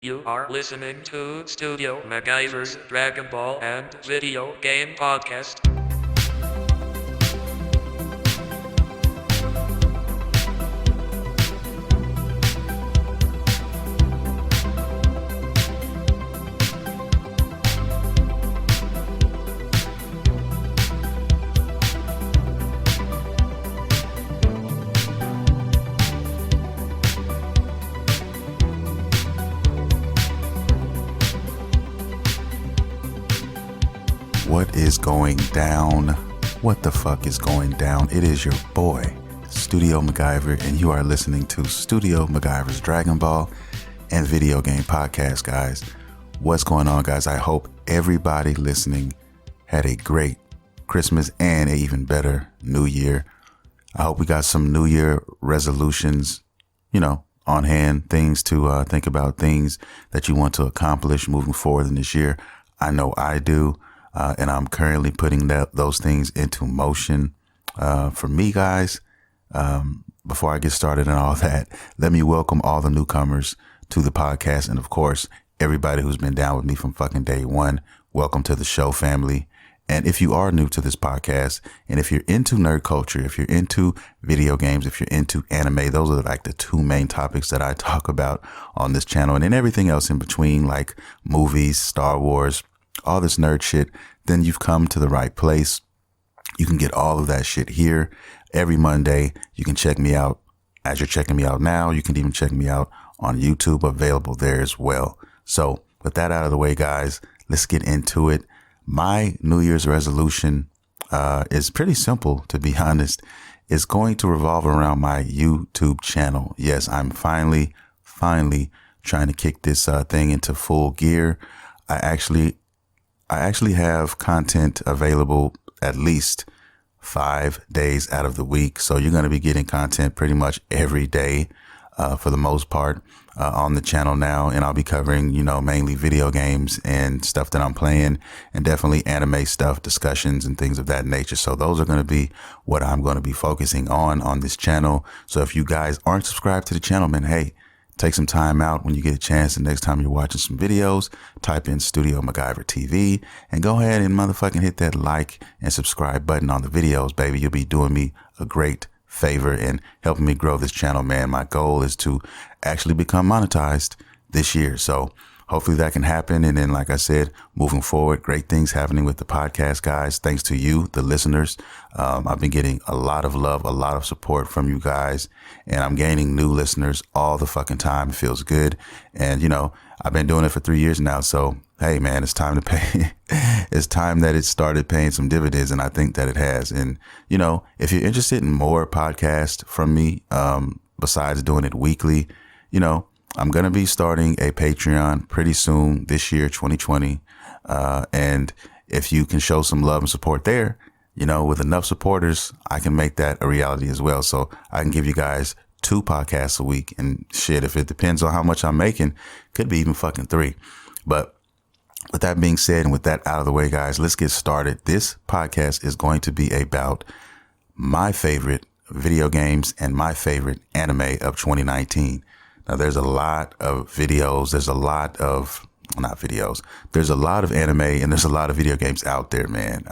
You are listening to Studio MacGyver's Dragon Ball and Video Game Podcast. What is going down? What the fuck is going down? It is your boy, Studio McGyver, and you are listening to Studio McGyver's Dragon Ball and Video Game Podcast, guys. What's going on, guys? I hope everybody listening had a great Christmas and an even better New Year. I hope we got some New Year resolutions, on hand, things to think about, things that you want to accomplish moving forward in this year. I know I do. And I'm currently putting those things into motion. For me, guys, before I get started and all that, let me welcome all the newcomers to the podcast. And of course, everybody who's been down with me from fucking day one, welcome to the show, family. And if you are new to this podcast, and if you're into nerd culture, if you're into video games, if you're into anime, those are like the two main topics that I talk about on this channel, and then everything else in between, like movies, Star Wars, all this nerd shit, then you've come to the right place. You can get all of that shit here every Monday. You can check me out as you're checking me out now. You can even check me out on YouTube, available there as well. So with that out of the way, guys, let's get into it. My New Year's resolution is pretty simple, to be honest. It's going to revolve around my YouTube channel. Yes, I'm finally trying to kick this thing into full gear. I actually have content available at least 5 days out of the week. So you're going to be getting content pretty much every day, for the most part, on the channel now. And I'll be covering, mainly video games and stuff that I'm playing, and definitely anime stuff, discussions and things of that nature. So those are going to be what I'm going to be focusing on this channel. So if you guys aren't subscribed to the channel, man, hey, take some time out when you get a chance. The next time you're watching some videos, type in Studio McGyver TV and go ahead and motherfucking hit that like and subscribe button on the videos, baby. You'll be doing me a great favor and helping me grow this channel, man. My goal is to actually become monetized this year. So hopefully that can happen. And then, like I said, moving forward, great things happening with the podcast, guys. Thanks to you, the listeners. I've been getting a lot of love, a lot of support from you guys, and I'm gaining new listeners all the fucking time. It feels good. And, I've been doing it for 3 years now. So, hey, man, it's time to pay. It's time that it started paying some dividends. And I think that it has. And, if you're interested in more podcasts from me, besides doing it weekly, I'm going to be starting a Patreon pretty soon this year, 2020. And if you can show some love and support there, with enough supporters, I can make that a reality as well. So I can give you guys 2 podcasts a week, and shit, if it depends on how much I'm making, could be even fucking 3. But with that being said, and with that out of the way, guys, let's get started. This podcast is going to be about my favorite video games and my favorite anime of 2019. Now, there's a lot of videos. There's a lot of, not videos. There's a lot of anime and there's a lot of video games out there, man.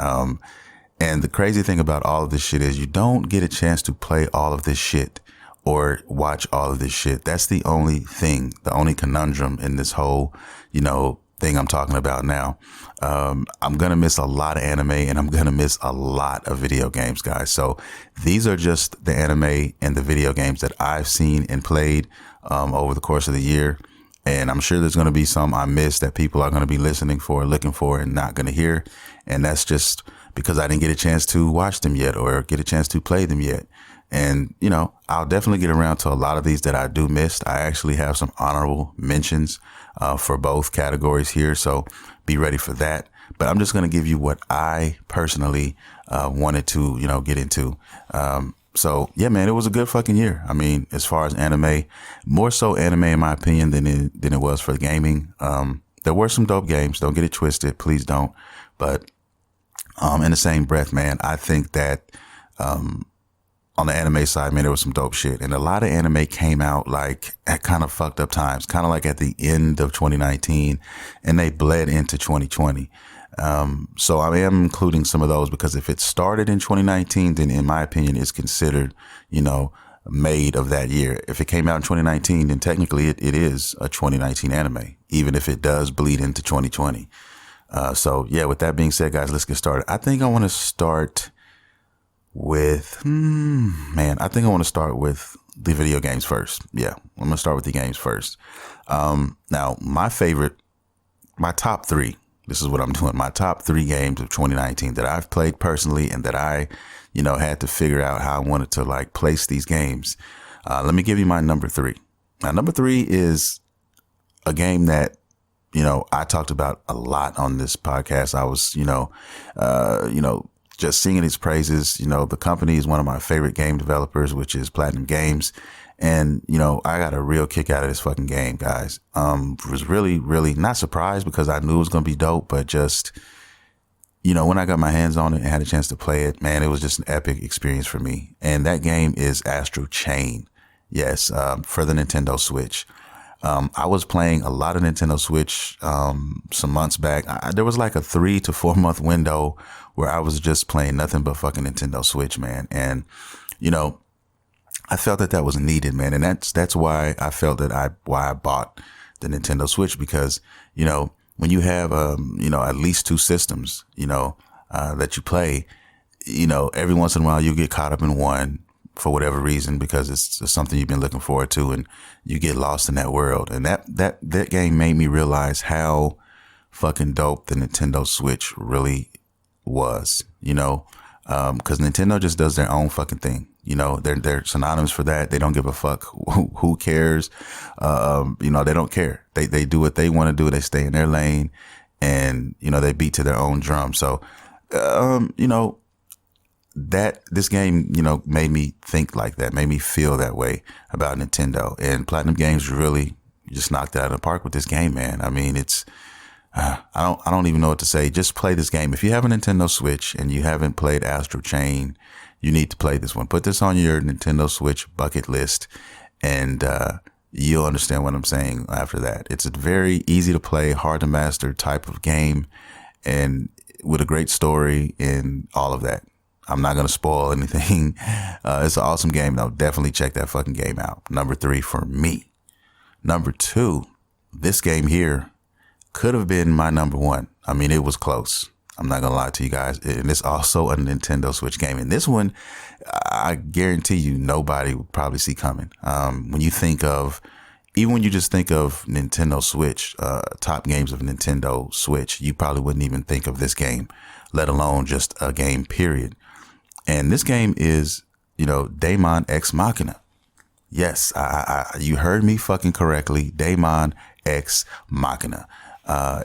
And the crazy thing about all of this shit is you don't get a chance to play all of this shit or watch all of this shit. That's the only thing, the only conundrum in this whole, thing I'm talking about now. I'm going to miss a lot of anime and I'm going to miss a lot of video games, guys. So these are just the anime and the video games that I've seen and played over the course of the year. And I'm sure there's going to be some I missed that people are going to be listening for, looking for, and not going to hear. And that's just because I didn't get a chance to watch them yet or get a chance to play them yet. And, I'll definitely get around to a lot of these that I do miss. I actually have some honorable mentions for both categories here. So be ready for that. But I'm just going to give you what I personally wanted to, get into. So, yeah, man, it was a good fucking year. I mean, as far as anime, more so anime, in my opinion, than it was for gaming. There were some dope games. Don't get it twisted. Please don't. But in the same breath, man, I think that on the anime side, man, there was some dope shit. And a lot of anime came out like at kind of fucked up times, kind of like at the end of 2019, and they bled into 2020. So I am including some of those because if it started in 2019, then in my opinion, it's considered, made of that year. If it came out in 2019, then technically it is a 2019 anime, even if it does bleed into 2020. So yeah, with that being said, guys, let's get started. I think I want to start with, I think I want to start with the video games first. Yeah, I'm going to start with the games first. Now, my top three, this is what I'm doing. My top 3 games of 2019 that I've played personally and that I, had to figure out how I wanted to like place these games. Let me give you my number 3. Now, number 3 is a game that, I talked about a lot on this podcast. I was, just singing its praises. The company is one of my favorite game developers, which is Platinum Games. And, I got a real kick out of this fucking game, guys. Was really, really not surprised because I knew it was going to be dope, but just, when I got my hands on it and had a chance to play it, man, it was just an epic experience for me. And that game is Astral Chain. Yes. For the Nintendo Switch. I was playing a lot of Nintendo Switch, some months back. There was like a 3 to 4 month window where I was just playing nothing but fucking Nintendo Switch, man. And, I felt that was needed, man. And that's why I felt why I bought the Nintendo Switch, because, when you have, at least 2 systems, that you play, every once in a while you get caught up in one for whatever reason, because it's something you've been looking forward to and you get lost in that world. And that game made me realize how fucking dope the Nintendo Switch really was, because Nintendo just does their own fucking thing. They're synonymous for that. They don't give a fuck who cares. They don't care. They do what they want to do. They stay in their lane and, they beat to their own drum. So, that this game, made me think like that, made me feel that way about Nintendo. And Platinum Games really just knocked it out of the park with this game, man. I mean, it's, I don't even know what to say. Just play this game. If you have a Nintendo Switch and you haven't played Astral Chain, you need to play this one. Put this on your Nintendo Switch bucket list and, you'll understand what I'm saying after that. It's a very easy to play, hard to master type of game, and with a great story and all of that. I'm not going to spoil anything. It's an awesome game, though. Definitely check that fucking game out. Number 3 for me. Number 2, this game here could have been my number 1. I mean, it was close. I'm not going to lie to you guys. And it's also a Nintendo Switch game. And this one, I guarantee you nobody would probably see coming. When you just think of Nintendo Switch, top games of Nintendo Switch, you probably wouldn't even think of this game, let alone just a game, period. And this game is, Daemon X Machina. Yes, you heard me fucking correctly. Daemon X Machina.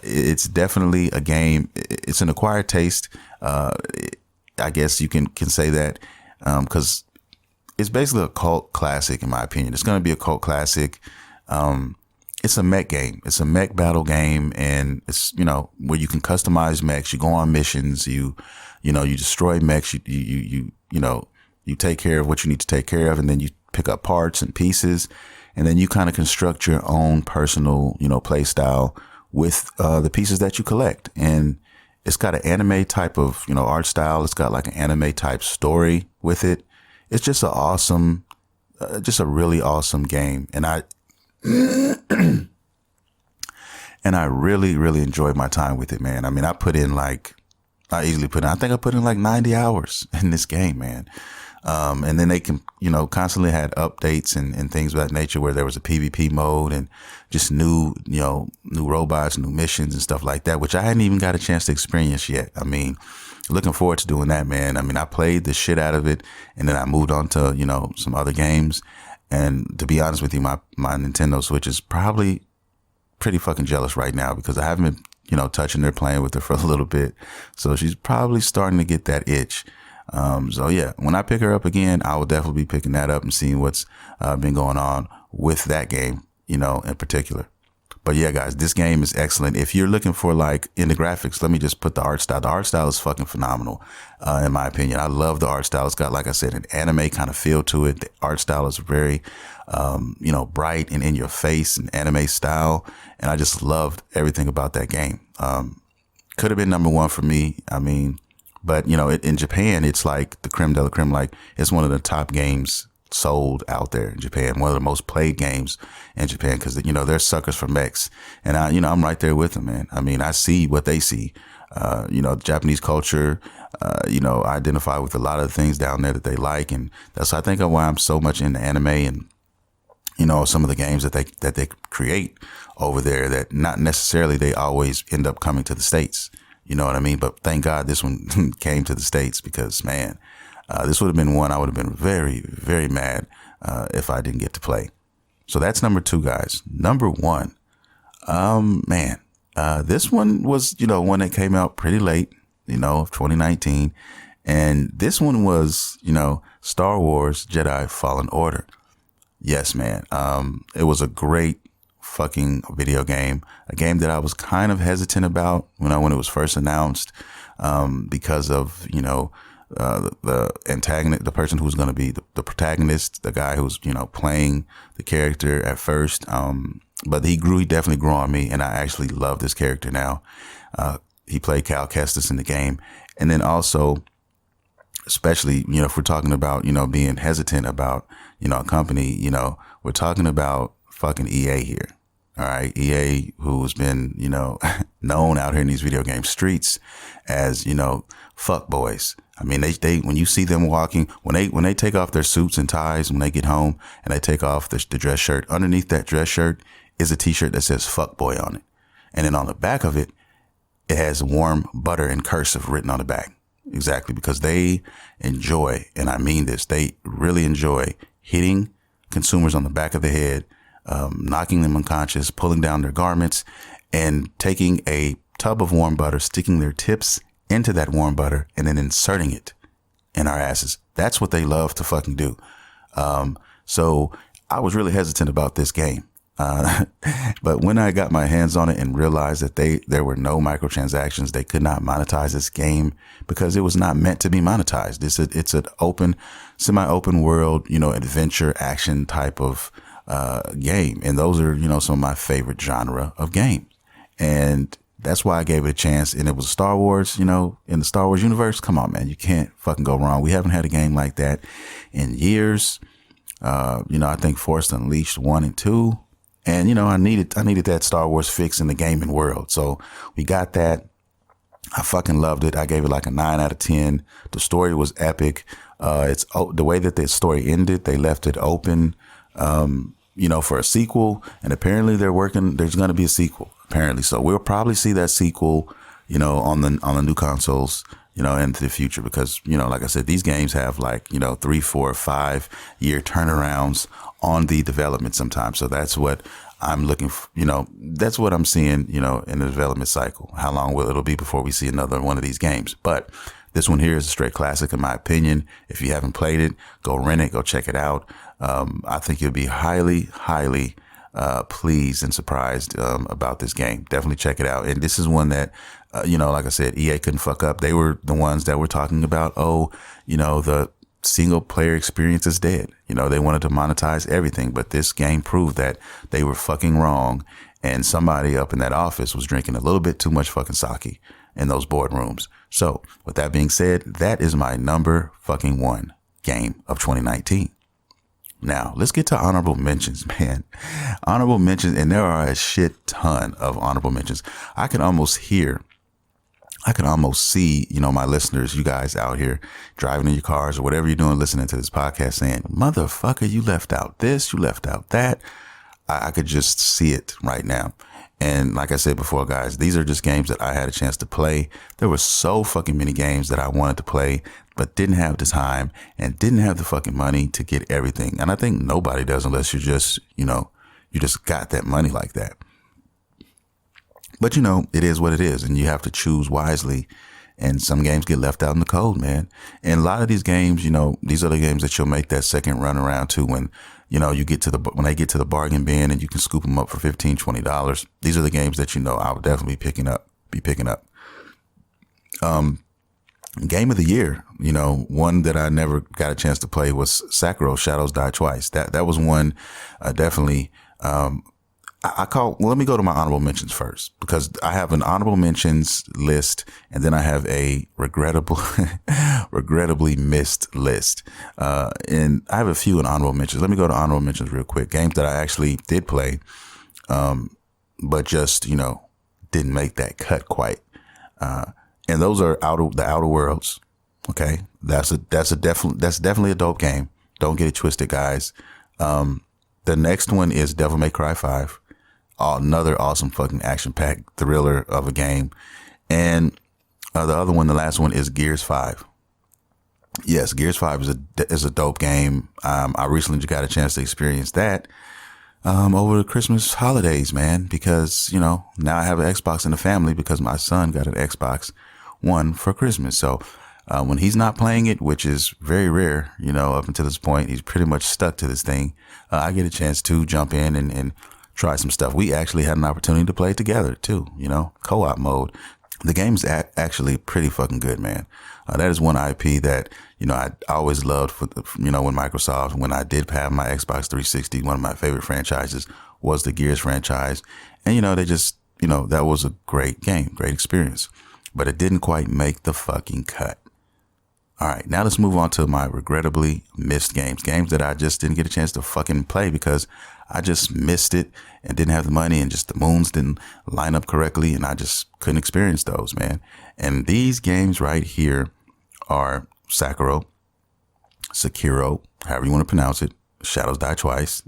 It's definitely a game. It's an acquired taste. I guess you can say that, because it's basically a cult classic, in my opinion. It's going to be a cult classic. It's a mech game. It's a mech battle game, and it's, where you can customize mechs. You go on missions. You destroy mechs. You take care of what you need to take care of, and then you pick up parts and pieces, and then you kind of construct your own personal, play style with the pieces that you collect. And it's got an anime type of, art style. It's got like an anime type story with it. It's just just a really awesome game. And I really, really enjoyed my time with it, man. I mean, I think I put in like 90 hours in this game, man. And then they can, constantly had updates and things of that nature, where there was a PvP mode and just new robots, new missions and stuff like that, which I hadn't even got a chance to experience yet. I mean, looking forward to doing that, man. I mean, I played the shit out of it, and then I moved on to, some other games. And to be honest with you, my Nintendo Switch is probably pretty fucking jealous right now, because I haven't been, touching her, playing with her for a little bit. So she's probably starting to get that itch. So yeah, when I pick her up again, I will definitely be picking that up and seeing what's been going on with that game, in particular. But yeah, guys, this game is excellent. If you're looking for like in the graphics, let me just put the art style. The art style is fucking phenomenal, in my opinion. I love the art style. It's got, like I said, an anime kind of feel to it. The art style is very, bright and in your face and anime style. And I just loved everything about that game. Could have been number one for me. I mean, but in Japan, it's like the creme de la creme. Like it's one of the top games sold out there in Japan, one of the most played games in Japan, because they're suckers for mechs, and I'm right there with them, man. I mean, I see what they see. Japanese culture. I identify with a lot of the things down there that they like, and that's I think why I'm so much into anime and some of the games that they create over there that not necessarily they always end up coming to the States. You know what I mean? But thank God this one came to the States, because man, this would have been one I would have been very, very mad if I didn't get to play. So that's number 2, guys. Number 1, this one was, one that came out pretty late, of 2019. And this one was, Star Wars Jedi Fallen Order. Yes, man. It was a great fucking video game, a game that I was kind of hesitant about when it was first announced, because of, the antagonist, the person who's going to be the protagonist, the guy who's, playing the character at first. But he definitely grew on me, and I actually love this character now. He played Cal Kestis in the game. And then also, especially, if we're talking about, being hesitant about, a company, we're talking about fucking EA here. All right. EA, who's been, known out here in these video game streets as, fuck boys. I mean, they when you see them walking, when they take off their suits and ties, when they get home and they take off the dress shirt, underneath that dress shirt is a t-shirt that says fuck boy on it. And then on the back of it, it has warm butter in cursive written on the back. Exactly. Because they enjoy, and I mean this, they really enjoy hitting consumers on the back of the head, knocking them unconscious, pulling down their garments, and taking a tub of warm butter, sticking their tips into that warm butter, and then inserting it in our asses. That's what they love to fucking do. So I was really hesitant about this game. But when I got my hands on it and realized that there were no microtransactions, they could not monetize this game because it was not meant to be monetized. It's an open, semi-open world, adventure action type of game. And those are, some of my favorite genre of games. And that's why I gave it a chance. And it was Star Wars, in the Star Wars universe. Come on, man. You can't fucking go wrong. We haven't had a game like that in years. I think Force Unleashed 1 and 2. And, I needed that Star Wars fix in the gaming world. So we got that. I fucking loved it. I gave it like a 9 out of 10. The story was epic. It's the way that the story ended. They left it open, for a sequel. And apparently there's going to be a sequel, apparently. So we'll probably see that sequel, on the new consoles, into the future, because, like I said, these games have like, 3, 4, 5 year turnarounds on the development sometimes. So that's what I'm looking for, that's what I'm seeing, in the development cycle. How long will it'll be before we see another one of these games? But this one here is a straight classic, in my opinion. If you haven't played it, go rent it, go check it out. I think you'll be highly, highly pleased and surprised about this game. Definitely check it out. And this is one that, like I said, EA couldn't fuck up. They were the ones that were talking about, the single player experience is dead. They wanted to monetize everything, but this game proved that they were fucking wrong. And somebody up in that office was drinking a little bit too much fucking sake in those boardrooms. So with that being said, that is my number fucking 1 game of 2019. Now let's get to honorable mentions, man. Honorable mentions. And there are a shit ton of honorable mentions. I can almost see, my listeners, you guys out here driving in your cars or whatever you're doing, listening to this podcast saying, motherfucker, you left out this, you left out that. I could just see it right now. And like I said before, guys, these are just games that I had a chance to play. There were so fucking many games that I wanted to play, but didn't have the time and didn't have the fucking money to get everything. And I think nobody does unless you just, you just got that money like that. But, it is what it is, and you have to choose wisely and some games get left out in the cold, man. And a lot of these games, you know, these are the games that you'll make that second run around to when, you know, you get to when they get to the bargain bin and you can scoop them up for $15, $20. These are the games that, you know, I would definitely be picking up. Game of the year, you know, one that I never got a chance to play was Sekiro: Shadows Die Twice. That was one, definitely, well, let me go to my honorable mentions first, because I have an honorable mentions list and then I have a regrettably missed list. And I have a few in honorable mentions. Let me go to honorable mentions real quick. Games that I actually did play, but just, you know, didn't make that cut quite. And those are the Outer Worlds. Okay. That's definitely a dope game. Don't get it twisted, guys. The next one is Devil May Cry 5. Another awesome fucking action-packed thriller of a game. And the other one, the last one, is Gears 5. Yes, Gears 5 is a dope game. I recently just got a chance to experience that over the Christmas holidays, man, because, you know, now I have an Xbox in the family because my son got an Xbox One for Christmas. So when he's not playing it, which is very rare, you know, up until this point, he's pretty much stuck to this thing. I get a chance to jump in and try some stuff. We actually had an opportunity to play together too, you know, co-op mode. The game's actually pretty fucking good, man. That is one IP that, you know, I always loved you know, when I did have my Xbox 360, one of my favorite franchises was the Gears franchise. And, you know, they just, you know, that was a great game, great experience, but it didn't quite make the fucking cut. All right, now let's move on to my regrettably missed games that I just didn't get a chance to fucking play because I just missed it and didn't have the money and just the moons didn't line up correctly and I just couldn't experience those, man. And these games right here are Sekiro, however you want to pronounce it, Shadows Die Twice.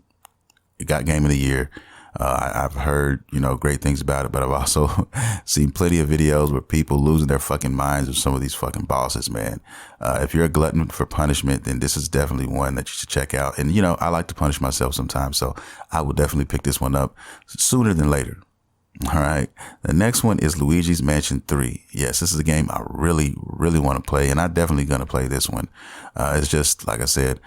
It got Game of the Year. I've heard, you know, great things about it, but I've also seen plenty of videos where people losing their fucking minds with some of these fucking bosses, man. If you're a glutton for punishment, then this is definitely one that you should check out. And, you know, I like to punish myself sometimes, so I will definitely pick this one up sooner than later. All right. The next one is Luigi's Mansion 3. Yes, this is a game I really, really want to play, and I'm definitely going to play this one. It's just, like I said,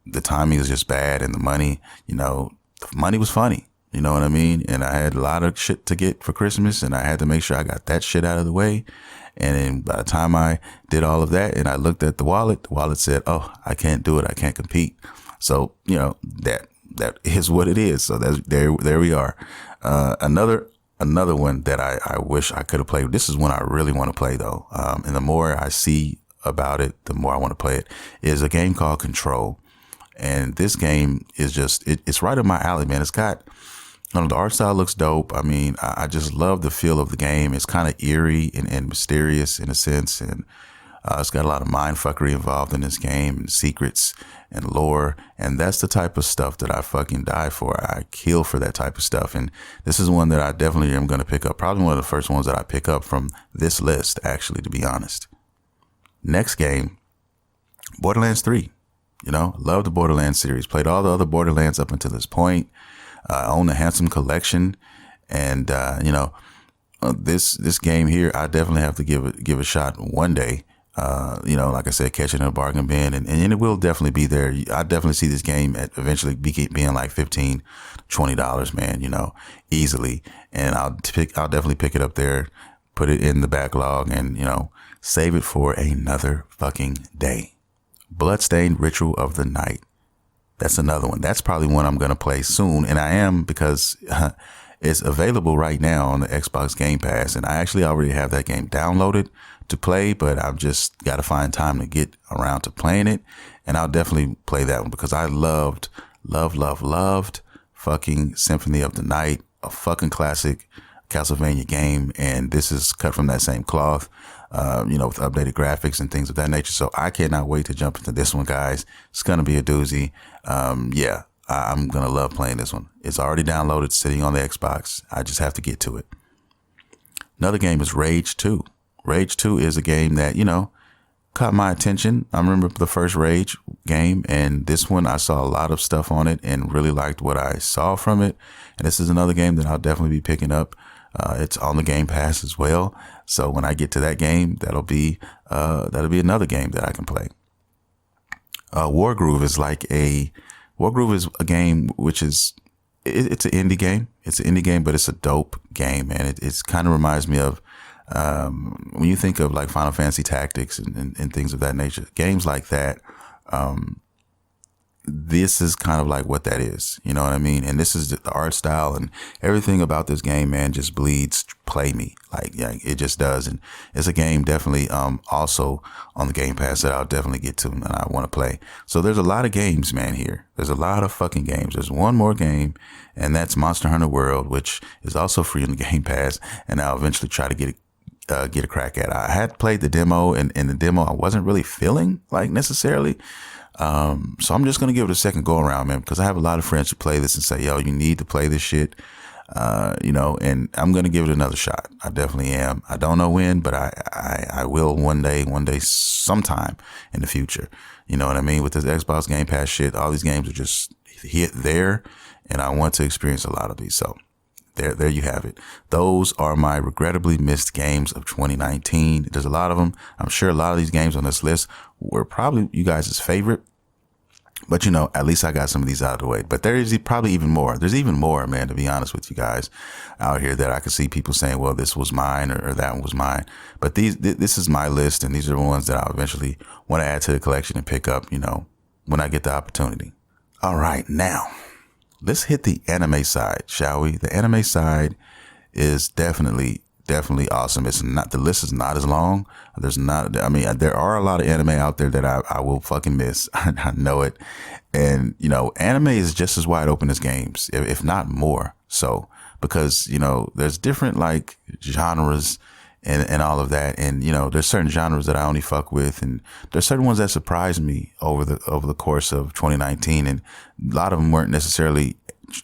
the timing is just bad, and the money, you know, the money was funny. You know what I mean? And I had a lot of shit to get for Christmas and I had to make sure I got that shit out of the way. And then by the time I did all of that and I looked at the wallet said, oh, I can't do it. I can't compete. So, you know, that is what it is. So there we are. Another one that I wish I could have played. This is one I really want to play though. And the more I see about it, the more I want to play it, is a game called Control. And this game is just, it's right up my alley, man. It's got, you know, the art style looks dope. I mean, I just love the feel of the game. It's kind of eerie and mysterious in a sense. And it's got a lot of mind fuckery involved in this game and secrets and lore. And that's the type of stuff that I fucking die for. I kill for that type of stuff. And this is one that I definitely am going to pick up. Probably one of the first ones that I pick up from this list, actually, to be honest. Next game, Borderlands 3. You know, love the Borderlands series. Played all the other Borderlands up until this point. I own a handsome collection, and you know, this game here, I definitely have to give a shot one day. You know, like I said, catch it in a bargain bin, and it will definitely be there. I definitely see this game at eventually being like $15, $20, man. You know, easily, and I'll definitely pick it up there, put it in the backlog, and you know, save it for another fucking day. Bloodstained Ritual of the Night. That's another one. That's probably one I'm going to play soon. And I am, because it's available right now on the Xbox Game Pass. And I actually already have that game downloaded to play, but I've just got to find time to get around to playing it. And I'll definitely play that one because I loved fucking Symphony of the Night, a fucking classic Castlevania game. And this is cut from that same cloth. You know, with updated graphics and things of that nature. So I cannot wait to jump into this one, guys. It's going to be a doozy. Yeah, I'm going to love playing this one. It's already downloaded, sitting on the Xbox. I just have to get to it. Another game is Rage 2. Rage 2 is a game that, you know, caught my attention. I remember the first Rage game, and this one I saw a lot of stuff on it and really liked what I saw from it. And this is another game that I'll definitely be picking up. It's on the Game Pass as well. So when I get to that game, that'll be another game that I can play. Wargroove is a game which is it's an indie game. It's an indie game, but it's a dope game, man. It's kind of reminds me of when you think of like Final Fantasy Tactics and things of that nature. Games like that. This is kind of like what that is, you know what I mean? And this is the art style and everything about this game, man, just bleeds play me. Like, yeah, it just does. And it's a game definitely also on the Game Pass that I'll definitely get to and I want to play. So there's a lot of games, man, here. There's a lot of fucking games. There's one more game, and that's Monster Hunter World, which is also free on the Game Pass, and I'll eventually try to get a crack at it. I had played the demo, and in the demo I wasn't really feeling like necessarily. So I'm just going to give it a second go around, man, because I have a lot of friends who play this and say, yo, you need to play this shit. And I'm going to give it another shot. I definitely am. I don't know when, but I will one day, sometime in the future. You know what I mean? With this Xbox Game Pass shit, all these games are just hit there, and I want to experience a lot of these. So there you have it. Those are my regrettably missed games of 2019. There's a lot of them. I'm sure a lot of these games on this list were probably you guys' favorite. But, you know, at least I got some of these out of the way. But there is probably even more. There's even more, man, to be honest with you guys out here that I can see people saying, well, this was mine or that one was mine. But this is my list, and these are the ones that I'll eventually want to add to the collection and pick up, you know, when I get the opportunity. All right, now let's hit the anime side, shall we? The anime side is definitely awesome. It's not, the list is not as long. There are a lot of anime out there that I will fucking miss. I know it. And, you know, anime is just as wide open as games, if not more so, because, you know, there's different like genres and all of that. And, you know, there's certain genres that I only fuck with, and there's certain ones that surprised me over the course of 2019. And a lot of them weren't necessarily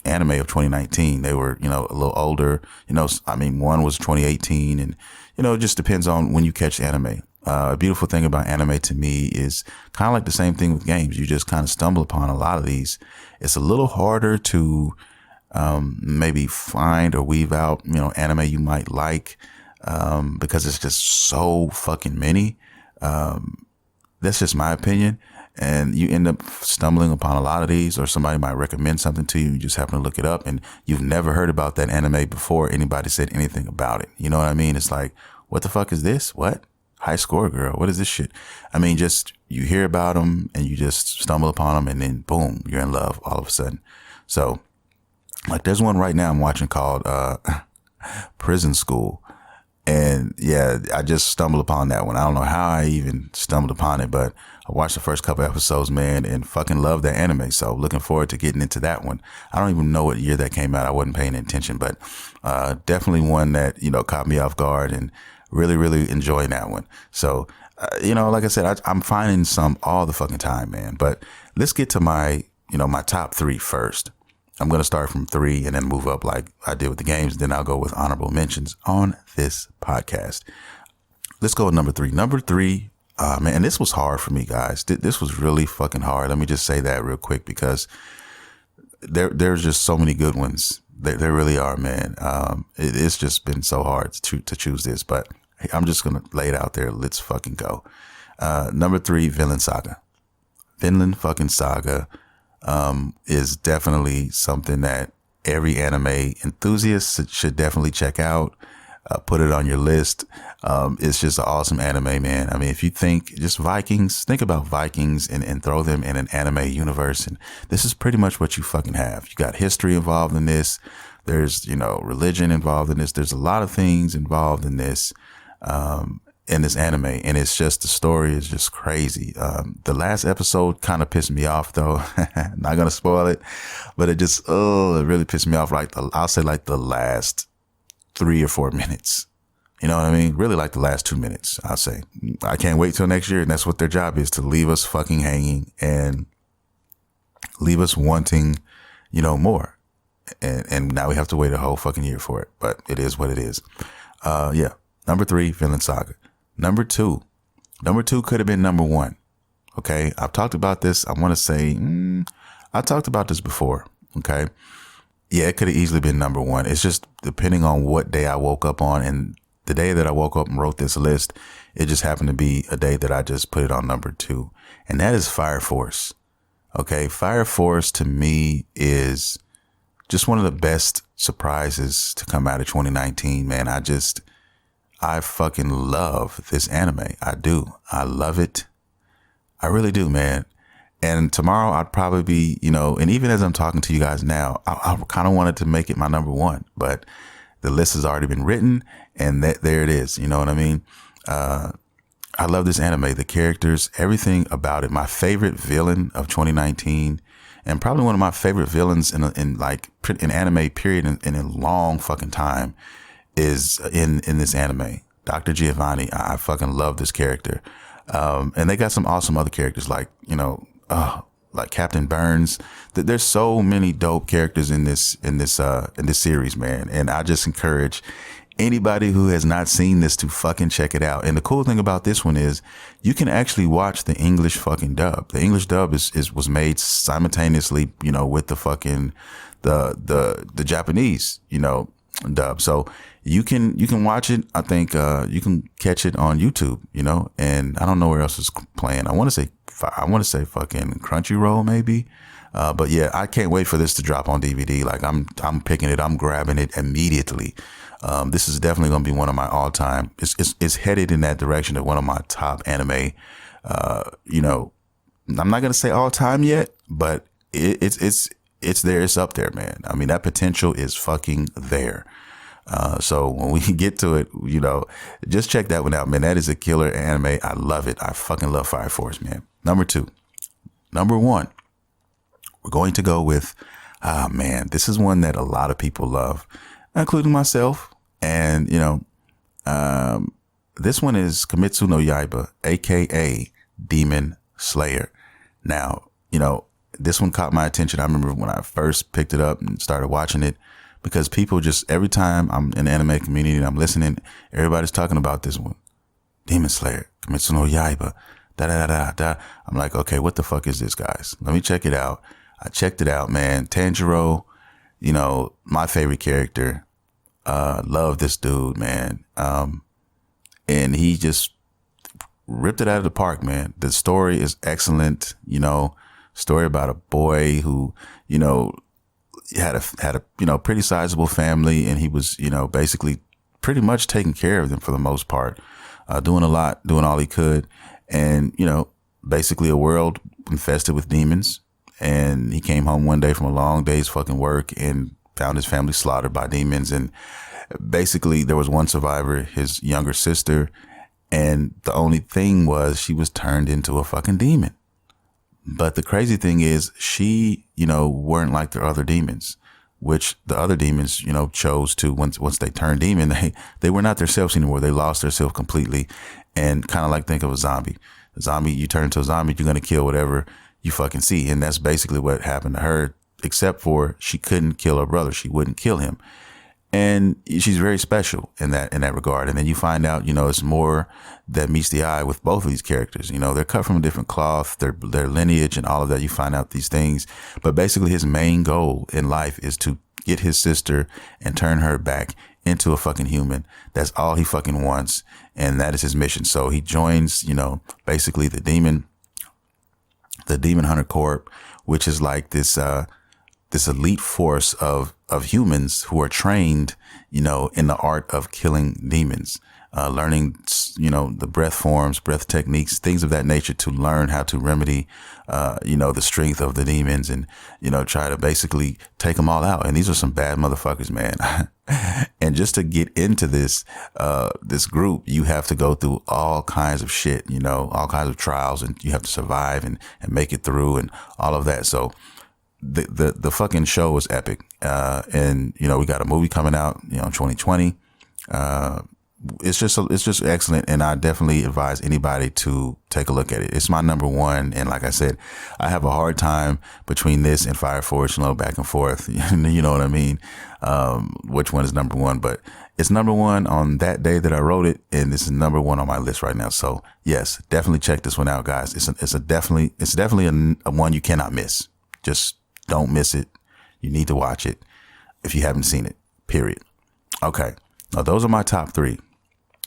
anime of 2019. They were, you know, a little older, you know, I mean, one was 2018, and, you know, it just depends on when you catch anime. A beautiful thing about anime to me is kind of like the same thing with games. You just kind of stumble upon a lot of these. It's a little harder to maybe find or weave out, you know, anime you might like, because it's just so fucking many. That's just my opinion. And you end up stumbling upon a lot of these, or somebody might recommend something to you. You just happen to look it up, and you've never heard about that anime before anybody said anything about it. You know what I mean? It's like, what the fuck is this? What? High Score Girl? What is this shit? I mean, just you hear about them and you just stumble upon them, and then boom, you're in love all of a sudden. So like there's one right now I'm watching called Prison School. And yeah, I just stumbled upon that one. I don't know how I even stumbled upon it, but I watched the first couple episodes, man, and fucking love that anime. So looking forward to getting into that one. I don't even know what year that came out. I wasn't paying attention, but definitely one that, you know, caught me off guard, and really, really enjoying that one. So, you know, like I said, I'm finding some all the fucking time, man. But let's get to my top three first. I'm going to start from 3 and then move up like I did with the games. Then I'll go with honorable mentions on this podcast. Let's go with number 3. Number 3, man, and this was hard for me, guys. This was really fucking hard. Let me just say that real quick, because there's just so many good ones. There really are, man. It's just been so hard to choose this, but I'm just going to lay it out there. Let's fucking go. Number 3, Vinland Saga. Vinland fucking Saga is definitely something that every anime enthusiast should definitely check out. Put it on your list. It's just an awesome anime, man. I mean, if you think just Vikings, think about Vikings and throw them in an anime universe. And this is pretty much what you fucking have. You got history involved in this. There's, you know, religion involved in this. There's a lot of things involved in this anime. And it's just, the story is just crazy. The last episode kind of pissed me off though. Not going to spoil it, but it really pissed me off. I'll say like the last 3 or 4 minutes. You know what I mean? Really like the last 2 minutes, I'll say. I can't wait till next year. And that's what their job is, to leave us fucking hanging and leave us wanting, you know, more. And now we have to wait a whole fucking year for it, but it is what it is. Yeah. Number 3, Vinland Saga. Number 2, Number 2 could have been number 1. Okay, I've talked about this. I want to say I talked about this before. Okay, yeah, it could have easily been number 1. It's just depending on what day I woke up on, and the day that I woke up and wrote this list, it just happened to be a day that I just put it on number 2, and that is Fire Force. Okay, Fire Force to me is just one of the best surprises to come out of 2019, man. I fucking love this anime. I do. I love it. I really do, man. And tomorrow I'd probably be, and even as I'm talking to you guys now, I kind of wanted to make it my number 1, but the list has already been written, and there it is. You know what I mean? I love this anime, the characters, everything about it. My favorite villain of 2019, and probably one of my favorite villains in anime period in a long fucking time, is in this anime. Dr. Giovanni. I fucking love this character. And they got some awesome other characters like Captain Burns. There's so many dope characters in this series, man. And I just encourage anybody who has not seen this to fucking check it out. And the cool thing about this one is you can actually watch the English fucking dub. The English dub was made simultaneously, with the fucking the Japanese, dub. So you can watch it. I think you can catch it on YouTube, and I don't know where else it's playing. I want to say fucking Crunchyroll maybe. But yeah, I can't wait for this to drop on DVD. Like I'm picking it. I'm grabbing it immediately. This is definitely going to be one of my all-time. It's headed in that direction of one of my top anime. I'm not going to say all-time yet, but it's there. It's up there, man. I mean, that potential is fucking there. So when we get to it, just check that one out, man. That is a killer anime. I love it. I fucking love Fire Force, man. Number 2. Number 1, we're going to go with, this is one that a lot of people love, including myself. And, this one is Kimetsu no Yaiba, aka Demon Slayer. Now, this one caught my attention. I remember when I first picked it up and started watching it, because people just, every time I'm in the anime community and I'm listening, everybody's talking about this one. Demon Slayer, Kimetsu no Yaiba, da. I'm like, okay, what the fuck is this, guys? Let me check it out. I checked it out, man. Tanjiro, my favorite character. Love this dude, man. And he just ripped it out of the park, man. The story is excellent. Story about a boy who, had a pretty sizable family, and he was, basically pretty much taking care of them for the most part, doing a lot, doing all he could. And, basically a world infested with demons. And he came home one day from a long day's fucking work and found his family slaughtered by demons. And basically there was one survivor, his younger sister. And the only thing was she was turned into a fucking demon. But the crazy thing is she, weren't like the other demons, which the other demons, chose to, once they turned demon, they were not themselves anymore. They lost themselves completely. And kind of like think of a zombie. A zombie, you turn into a zombie, you're going to kill whatever you fucking see. And that's basically what happened to her, except for she couldn't kill her brother. She wouldn't kill him. And she's very special in that regard. And then you find out, it's more that meets the eye with both of these characters. They're cut from a different cloth, their lineage and all of that. You find out these things. But basically his main goal in life is to get his sister and turn her back into a fucking human. That's all he fucking wants. And that is his mission. So he joins, basically the Demon Hunter Corps, which is like this elite force of humans who are trained, in the art of killing demons, learning, the breath forms, breath techniques, things of that nature to learn how to remedy, the strength of the demons and, try to basically take them all out. And these are some bad motherfuckers, man. And just to get into this group, you have to go through all kinds of shit, all kinds of trials, and you have to survive and make it through and all of that. So the fucking show was epic. And we got a movie coming out, 2020. It's just excellent. And I definitely advise anybody to take a look at it. It's my number 1. And like I said, I have a hard time between this and Fire Force, back and forth. You know what I mean? Which one is number 1? But It's number one on that day that I wrote it, and this is number one on my list right now. So yes, definitely check this one out, guys. It's definitely a one you cannot miss. Just don't miss it. You need to watch it if you haven't seen it. Period. Okay, now those are my top three.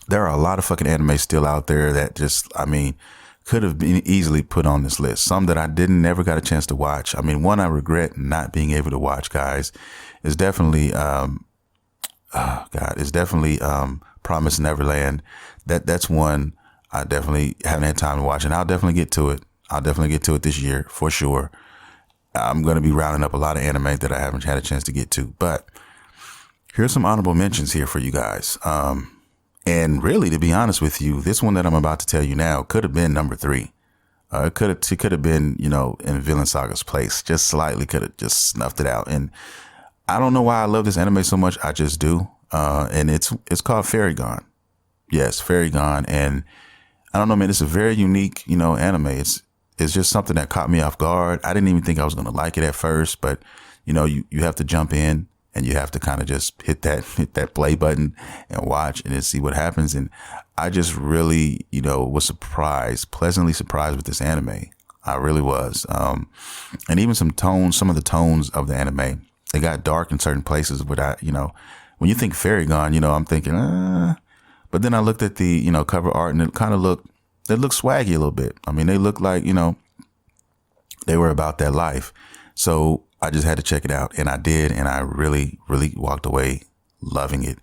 There are a lot of fucking anime still out there that just, I mean, could have been easily put on this list. Some that I never got a chance to watch. I mean, one I regret not being able to watch, guys, is definitely, Promise Neverland. That's one I definitely haven't had time to watch, and I'll definitely get to it. I'll definitely get to it this year for sure. I'm going to be rounding up a lot of anime that I haven't had a chance to get to, but here's some honorable mentions here for you guys. And really, to be honest with you, this one that I'm about to tell you now could have been number three. It could have been, in Villain Saga's place. Just slightly could have just snuffed it out. And I don't know why I love this anime so much. I just do. And it's called Fairy Gone. Yes, Fairy Gone. And I don't know, man, it's a very unique, anime. It's just something that caught me off guard. I didn't even think I was going to like it at first, but you have to jump in. And you have to kind of just hit that play button and watch and then see what happens. And I just really, was pleasantly surprised with this anime. I really was. And even some of the tones of the anime, they got dark in certain places. But when you think Fairy Gone, I'm thinking, but then I looked at the, cover art and it looked swaggy a little bit. I mean, they looked like, they were about that life. So I just had to check it out, and I did, and I really, really walked away loving it.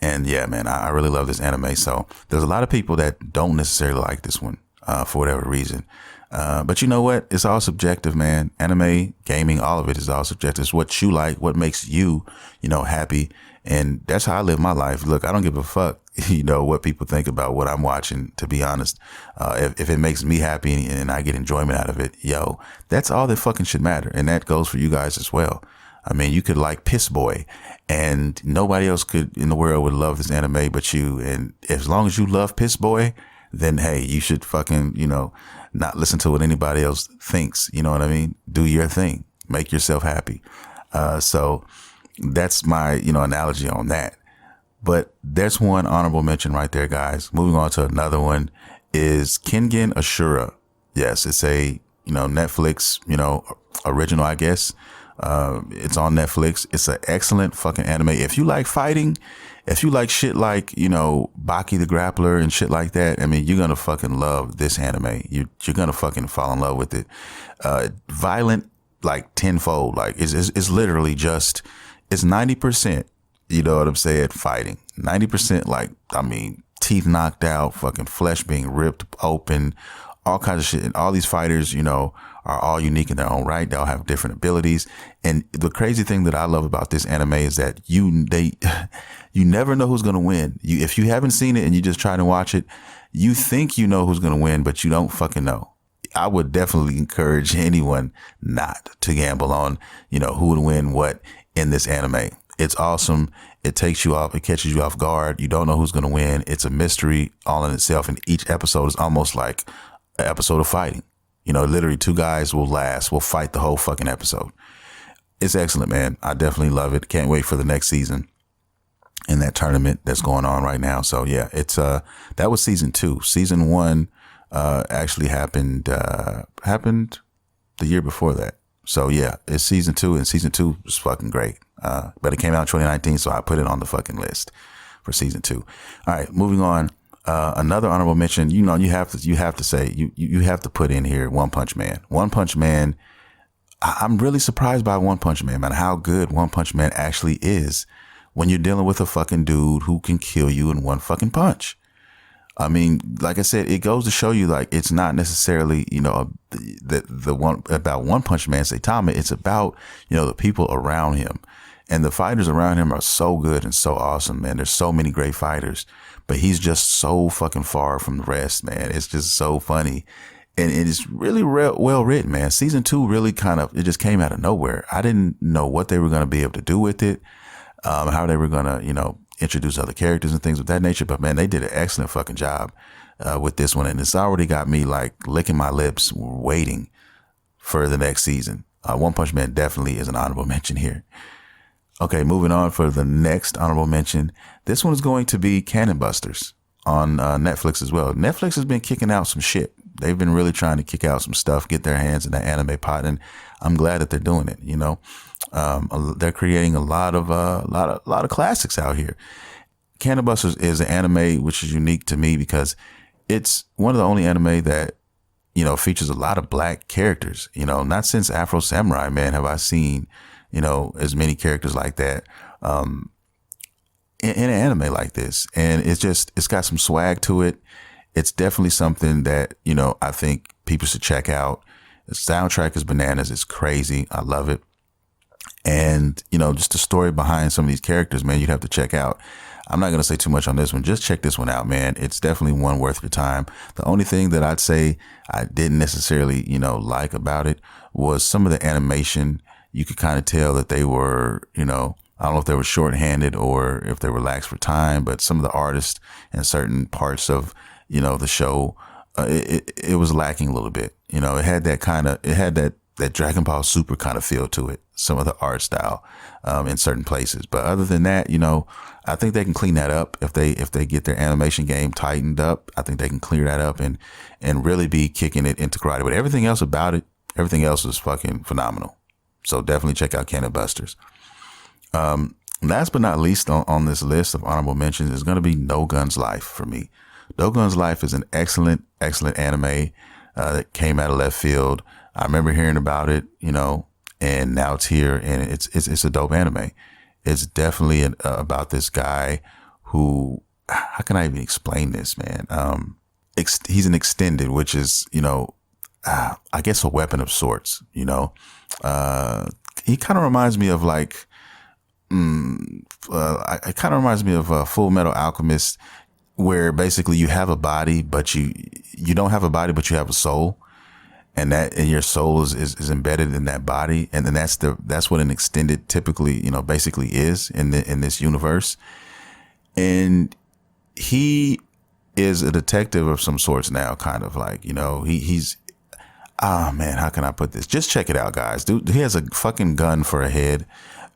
And yeah, man, I really love this anime. So there's a lot of people that don't necessarily like this one for whatever reason. But you know what? It's all subjective, man. Anime, gaming, all of it is all subjective. It's what you like, what makes you, happy. And that's how I live my life. Look, I don't give a fuck, what people think about what I'm watching, to be honest. If it makes me happy and I get enjoyment out of it, that's all that fucking should matter. And that goes for you guys as well. I mean, you could like Piss Boy and nobody else in the world would love this anime but you. And as long as you love Piss Boy, then hey, you should fucking, not listen to what anybody else thinks. You know what I mean? Do your thing. Make yourself happy. So that's my, analogy on that. But there's one honorable mention right there, guys. Moving on to another one is Kengan Ashura. Yes, it's a, Netflix, original, I guess. It's on Netflix. It's an excellent fucking anime. If you like fighting, if you like shit like, Baki the Grappler and shit like that, I mean, you're going to fucking love this anime. You're going to fucking fall in love with it. Violent, like tenfold. Like it's literally just, it's 90%, you know what I'm saying, fighting. 90% like, I mean, teeth knocked out, fucking flesh being ripped open, all kinds of shit. And all these fighters, are all unique in their own right. They all have different abilities. And the crazy thing that I love about this anime is that you never know who's going to win. If you haven't seen it and you just try to watch it, you think you know who's going to win, but you don't fucking know. I would definitely encourage anyone not to gamble on, who would win what in this anime. It's awesome. It takes you off. It catches you off guard. You don't know who's going to win. It's a mystery all in itself. And each episode is almost like an episode of fighting. Literally two guys will fight the whole fucking episode. It's excellent, man. I definitely love it. Can't wait for the next season in that tournament that's going on right now. So yeah, it's, that was season 2. Season 1, actually happened the year before that. So yeah, it's season 2, and season 2 was fucking great. But it came out in 2019, so I put it on the fucking list for season 2. All right, moving on. Another honorable mention, you have to put in here One Punch Man. One Punch Man. I'm really surprised by One Punch Man, how good One Punch Man actually is when you're dealing with a fucking dude who can kill you in one fucking punch. I mean, like I said, it goes to show you, like, it's not necessarily, the one about One Punch Man, Saitama. It's about, the people around him, and the fighters around him are so good and so awesome, man. There's so many great fighters, but he's just so fucking far from the rest, man. It's just so funny. And it's really well written, man. Season 2 really it just came out of nowhere. I didn't know what they were going to be able to do with it, how they were going to, introduce other characters and things of that nature. But man, they did an excellent fucking job with this one. And it's already got me like licking my lips waiting for the next season. One Punch Man definitely is an honorable mention here. Okay, moving on for the next honorable mention. This one is going to be Cannon Busters on Netflix as well. Netflix has been kicking out some shit. They've been really trying to kick out some stuff, get their hands in the anime pot, and I'm glad that they're doing it. You know, they're creating a lot of classics out here. Cannon Busters is an anime which is unique to me because it's one of the only anime that, you know, features a lot of black characters. You know, not since Afro Samurai, man, have I seen, you know, as many characters like that in an anime like this. And it's got some swag to it. It's definitely something that, you know, I think people should check out. The soundtrack is bananas. It's crazy. I love it. And, you know, just the story behind some of these characters, man, you'd have to check out. I'm not going to say too much on this one. Just check this one out, man. It's definitely one worth your time. The only thing that I'd say I didn't necessarily, you know, like about it was some of the animation. You could kind of tell that they were, you know, I don't know if they were shorthanded or if they were lax for time, but some of the artists in certain parts of, you know, the show, it was lacking a little bit. You know, it had that Dragon Ball Super kind of feel to it, some of the art style in certain places. But other than that, you know, I think they can clean that up if they get their animation game tightened up. I think they can clear that up and really be kicking it into karate. But everything else about it, everything else is fucking phenomenal. So definitely check out Cannon Busters. Last but not least on this list of honorable mentions is going to be No Guns Life for me. No Guns Life is an excellent anime that came out of left field. I remember hearing about it, you know, and now it's here, and it's a dope anime. It's definitely about this guy who, how can I even explain this, man? He's an extended, which is, you know, I guess a weapon of sorts, you know. He kind of reminds me of like, it kind of reminds me of Full Metal Alchemist, where basically you have a body, but you don't have a body, but you have a soul. And your soul is embedded in that body. And then that's what an extended typically, you know, basically is in this universe. And he is a detective of some sorts now, kind of like, you know, he's, man, how can I put this? Just check it out, guys. Dude, he has a fucking gun for a head.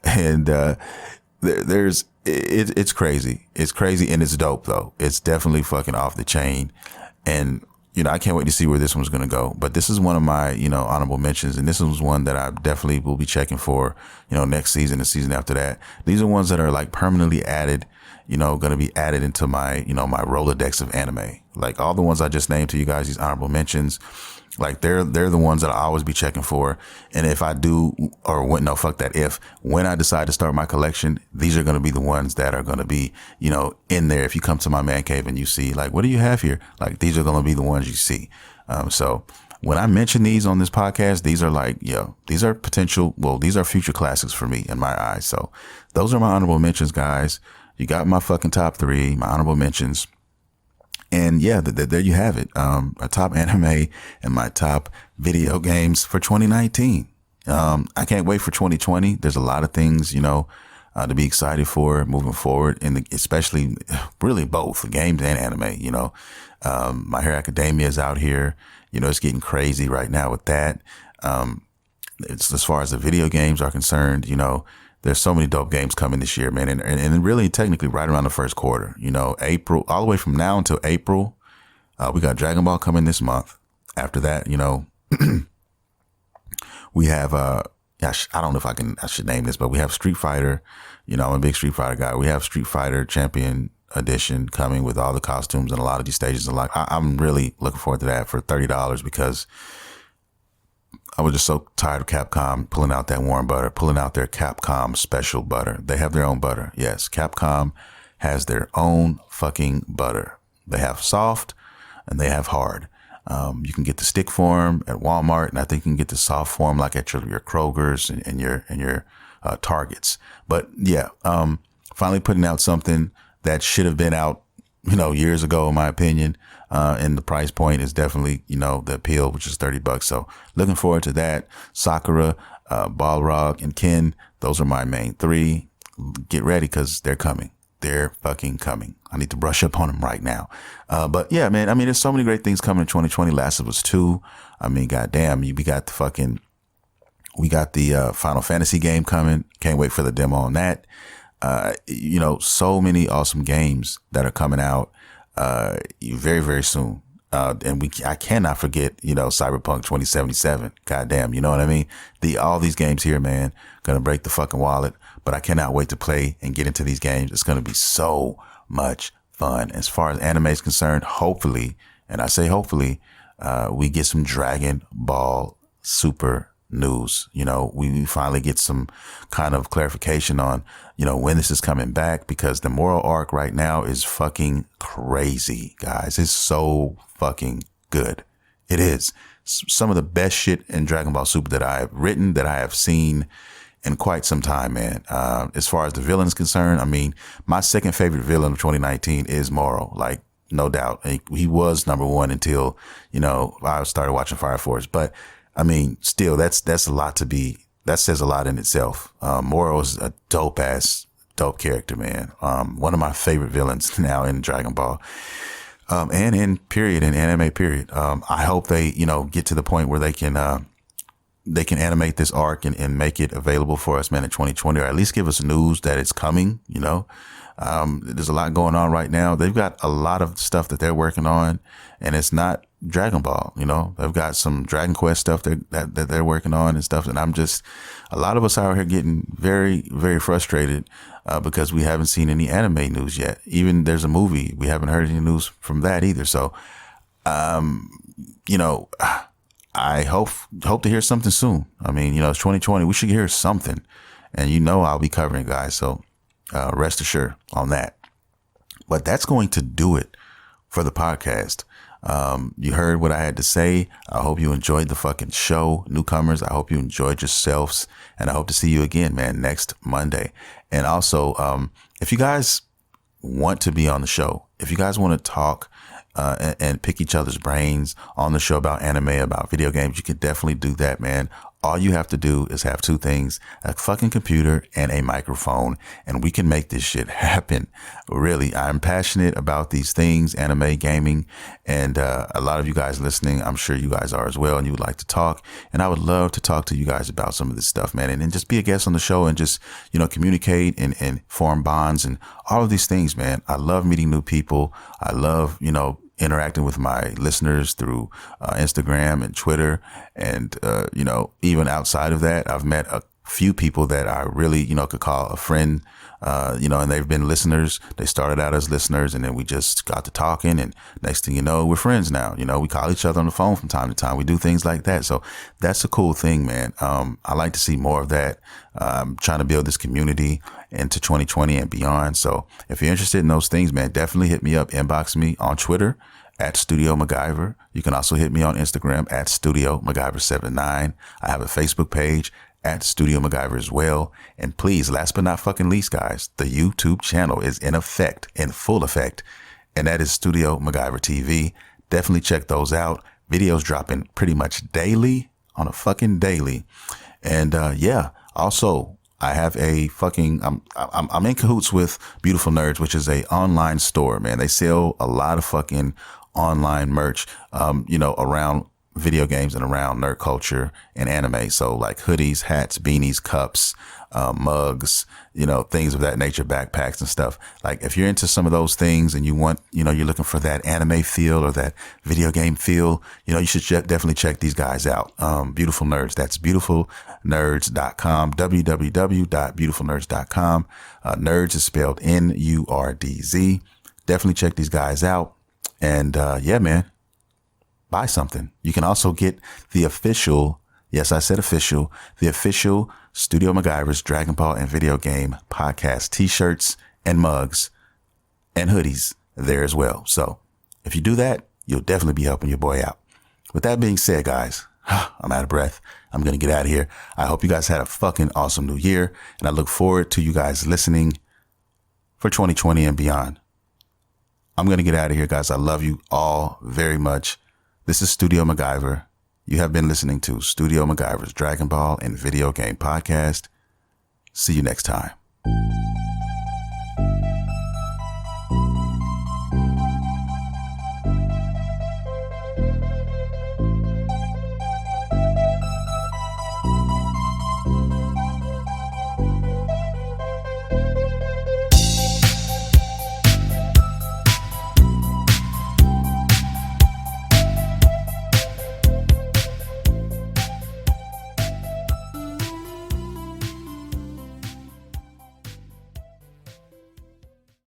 And, it's crazy. It's crazy. And it's dope though. It's definitely fucking off the chain. And, you know, I can't wait to see where this one's going to go. But this is one of my, you know, honorable mentions. And this was one that I definitely will be checking for, you know, next season, the season after that. These are ones that are like permanently added, you know, going to be added into my, you know, my Rolodex of anime. Like all the ones I just named to you guys, these honorable mentions, like they're the ones that I'll always be checking for. And if I do, or when I decide to start my collection, these are going to be the ones that are going to be, you know, in there. If you come to my man cave and you see like, what do you have here? Like these are going to be the ones you see. So when I mention these on this podcast, these are like, these are these are future classics for me in my eyes. So those are my honorable mentions, guys. You got my fucking top 3, my honorable mentions. And yeah, there you have it. A top anime and my top video games for 2019. I can't wait for 2020. There's a lot of things, you know, to be excited for moving forward, especially really both games and anime. You know, My Hero Academia is out here. You know, it's getting crazy right now with that. It's as far as the video games are concerned, you know, there's so many dope games coming this year, man. And really technically right around the first quarter, you know, April, all the way from now until April, we got Dragon Ball coming this month. After that, you know, we have, I don't know if I should name this, but we have Street Fighter. You know, I'm a big Street Fighter guy. We have Street Fighter Champion Edition coming with all the costumes and a lot of these stages. And like, I'm really looking forward to that for $30 because I was just so tired of Capcom pulling out that warm butter, pulling out their Capcom special butter. They have their own butter. Yes, Capcom has their own fucking butter. They have soft and they have hard. You can get the stick form at Walmart, and I think you can get the soft form like at your Kroger's and your Targets. But yeah, finally putting out something that should have been out, you know, years ago, in my opinion. And the price point is definitely, you know, the appeal, which is $30. So looking forward to that. Sakura, Balrog, and Ken. Those are my main 3. Get ready because they're coming. They're fucking coming. I need to brush up on them right now. But yeah, man, I mean, there's so many great things coming in 2020. Last of Us 2. I mean, goddamn, we got the fucking We got the Final Fantasy game coming. Can't wait for the demo on that. So many awesome games that are coming out very, very soon. I cannot forget, Cyberpunk 2077. Goddamn, you know what I mean? All these games here, man, gonna break the fucking wallet. But I cannot wait to play and get into these games. It's gonna be so much fun. As far as anime is concerned, hopefully, and I say hopefully, we get some Dragon Ball Super news. We finally get some kind of clarification on, when this is coming back, because the moral arc right now is fucking crazy, guys. It's so fucking good. It is some of the best shit in Dragon Ball Super that I have written, that I have seen in quite some time, man. As far as the villain is concerned, I mean, my second favorite villain of 2019 is Moro. Like, no doubt. He was number one until, I started watching Fire Force. But I mean, still, that says a lot in itself. Moro is a dope character, man. One of my favorite villains now in Dragon Ball. And in anime period. I hope they, get to the point where they can animate this arc and make it available for us, man, in 2020, or at least give us news that it's coming, There's a lot going on right now. They've got a lot of stuff that they're working on, and it's not Dragon Ball, They've got some Dragon Quest stuff that they're working on and stuff. And a lot of us out here getting very, very frustrated because we haven't seen any anime news yet. Even there's a movie, we haven't heard any news from that either. So, I hope to hear something soon. I mean, it's 2020. We should hear something, and I'll be covering it, guys. So rest assured on that. But that's going to do it for the podcast. You heard what I had to say. I hope you enjoyed the fucking show. Newcomers, I hope you enjoyed yourselves, and I hope to see you again, man, next Monday. And also, if you guys want to be on the show, if you guys want to talk and pick each other's brains on the show about anime, about video games, you can definitely do that, man. All you have to do is have two things: a fucking computer and a microphone, and we can make this shit happen. Really, I'm passionate about these things, anime, gaming, and a lot of you guys listening, I'm sure you guys are as well, and you would like to talk. And I would love to talk to you guys about some of this stuff, man, and just be a guest on the show and just, communicate and form bonds and all of these things, man. I love meeting new people. I love, interacting with my listeners through Instagram and Twitter. And, even outside of that, I've met a few people that I really, could call a friend, and they've been listeners. They started out as listeners, and then we just got to talking. And next thing you know, we're friends now. We call each other on the phone from time to time. We do things like that. So that's a cool thing, man. I like to see more of that. I'm trying to build this community into 2020 and beyond. So if you're interested in those things, man, definitely hit me up, inbox me on Twitter at StudioMguyvR. You can also hit me on Instagram at StudioMguyvR79. I have a Facebook page at StudioMguyvR as well. And please, last but not fucking least, guys, the YouTube channel is in full effect, and that is Studio McGuyver TV. Definitely check those out. Videos dropping pretty much daily, on a fucking daily. And also, I have a fucking, I'm in cahoots with Beautiful Nerds, which is a online store, man. They sell a lot of fucking online merch, around video games and around nerd culture and anime. So like hoodies, hats, beanies, cups, mugs, things of that nature, backpacks and stuff. Like if you're into some of those things and you want, you're looking for that anime feel or that video game feel, you should definitely check these guys out. Beautiful Nerds. That's beautifulnerds.com, www.beautifulnerds.com. Nerds is spelled Nurdz. Definitely check these guys out. And, man, buy something. You can also get the official, yes, I said official, the official Studio McGuyver's Dragon Ball and Video Game Podcast t-shirts and mugs and hoodies there as well. So if you do that, you'll definitely be helping your boy out. With that being said, guys, I'm out of breath. I'm going to get out of here. I hope you guys had a fucking awesome new year, and I look forward to you guys listening for 2020 and beyond. I'm going to get out of here, guys. I love you all very much. This is Studio McGuyver. You have been listening to Studio McGuyver's Dragon Ball and Video Game Podcast. See you next time.